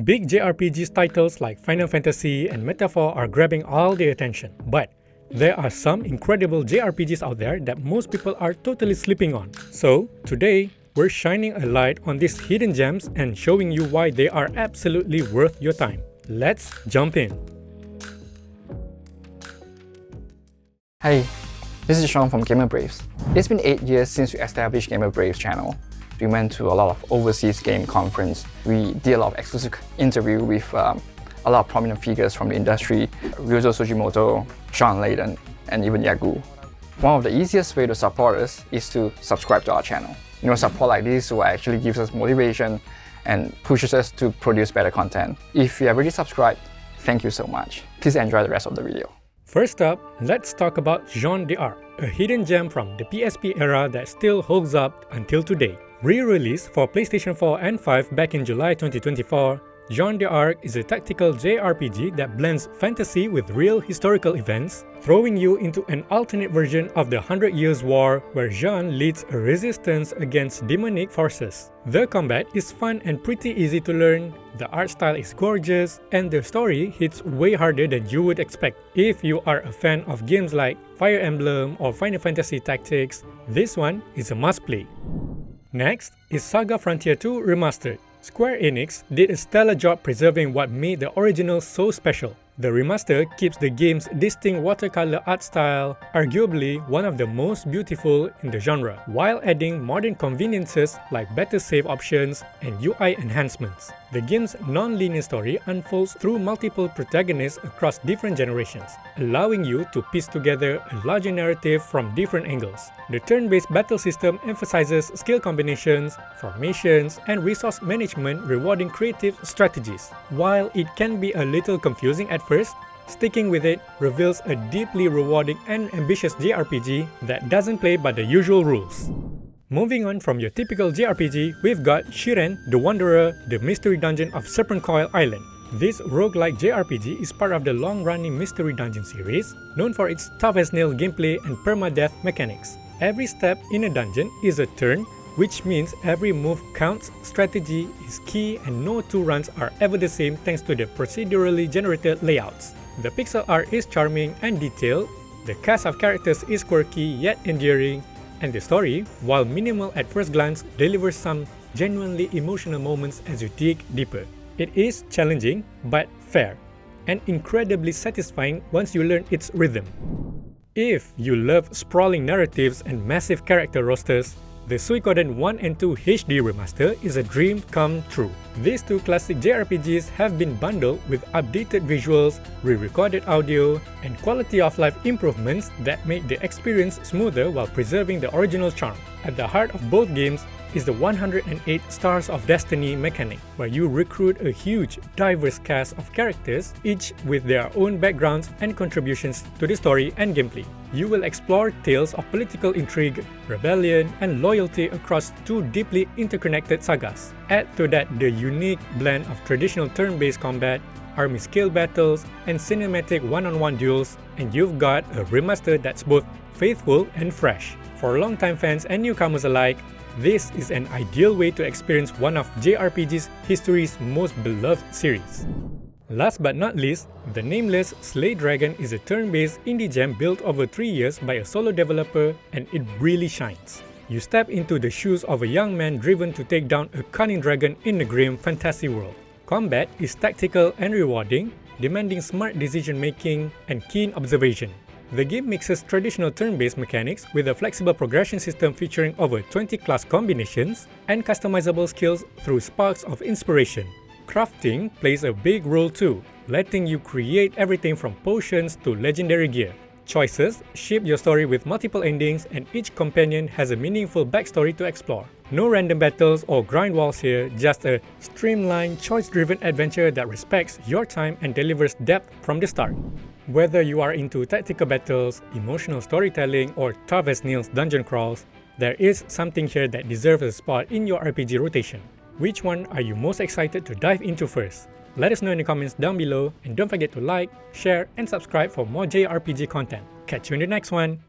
Big JRPGs titles like Final Fantasy and Metaphor are grabbing all the attention, but there are some incredible JRPGs out there that most people are totally sleeping on. So, today, we're shining a light on these hidden gems and showing you why they are absolutely worth your time. Let's jump in. Hey, this is Sean from Gamer Braves. It's been 8 years since we established Gamer Braves channel. We went to a lot of overseas game conference. We did a lot of exclusive interview with a lot of prominent figures from the industry, Ryuzo Sugimoto, Sean Layden, and even Yagu. One of the easiest way to support us is to subscribe to our channel. Support like this will actually gives us motivation and pushes us to produce better content. If you have already subscribed, thank you so much. Please enjoy the rest of the video. First up, let's talk about Shiran the Wanderer, a hidden gem from the PSP era that still holds up until today. Re-released for PlayStation 4 and 5 back in July 2024, Shiran the Wanderer is a tactical JRPG that blends fantasy with real historical events, throwing you into an alternate version of the 100 Years' War where Jean leads a resistance against demonic forces. The combat is fun and pretty easy to learn, the art style is gorgeous, and the story hits way harder than you would expect. If you are a fan of games like Fire Emblem or Final Fantasy Tactics, this one is a must-play. Next is Saga Frontier 2 Remastered. Square Enix did a stellar job preserving what made the original so special. The remaster keeps the game's distinct watercolor art style, arguably one of the most beautiful in the genre, while adding modern conveniences like better save options and UI enhancements. The game's non-linear story unfolds through multiple protagonists across different generations, allowing you to piece together a larger narrative from different angles. The turn-based battle system emphasizes skill combinations, formations, and resource management, rewarding creative strategies. While it can be a little confusing at first, sticking with it reveals a deeply rewarding and ambitious JRPG that doesn't play by the usual rules. Moving on from your typical JRPG, we've got Shiran the Wanderer, the mystery dungeon of Serpent Coil Island. This roguelike JRPG is part of the long-running Mystery Dungeon series, known for its tough-as-nails gameplay and permadeath mechanics. Every step in a dungeon is a turn, which means every move counts, strategy is key, and no two runs are ever the same thanks to the procedurally generated layouts. The pixel art is charming and detailed, the cast of characters is quirky yet endearing, and the story, while minimal at first glance, delivers some genuinely emotional moments as you dig deeper. It is challenging but fair, and incredibly satisfying once you learn its rhythm. If you love sprawling narratives and massive character rosters, the Suicordan 1 and 2 HD remaster is a dream come true. These two classic JRPGs have been bundled with updated visuals, re-recorded audio, and quality of life improvements that make the experience smoother while preserving the original charm. At the heart of both games is the 108 Stars of Destiny mechanic, where you recruit a huge, diverse cast of characters, each with their own backgrounds and contributions to the story and gameplay. You will explore tales of political intrigue, rebellion, and loyalty across two deeply interconnected sagas. Add to that the unique blend of traditional turn-based combat, army-scale battles, and cinematic one-on-one duels, and you've got a remaster that's both faithful and fresh. For longtime fans and newcomers alike, this is an ideal way to experience one of JRPG's history's most beloved series. Last but not least, the Nameless Slay Dragon is a turn-based indie gem built over 3 years by a solo developer, and it really shines. You step into the shoes of a young man driven to take down a cunning dragon in a grim fantasy world. Combat is tactical and rewarding, demanding smart decision-making and keen observation. The game mixes traditional turn-based mechanics with a flexible progression system featuring over 20 class combinations and customizable skills through sparks of inspiration. Crafting plays a big role too, letting you create everything from potions to legendary gear. Choices shape your story with multiple endings, and each companion has a meaningful backstory to explore. No random battles or grind walls here, just a streamlined, choice-driven adventure that respects your time and delivers depth from the start. Whether you are into tactical battles, emotional storytelling, or tough-as-nails dungeon crawls, there is something here that deserves a spot in your RPG rotation. Which one are you most excited to dive into first? Let us know in the comments down below, and don't forget to like, share, and subscribe for more JRPG content. Catch you in the next one!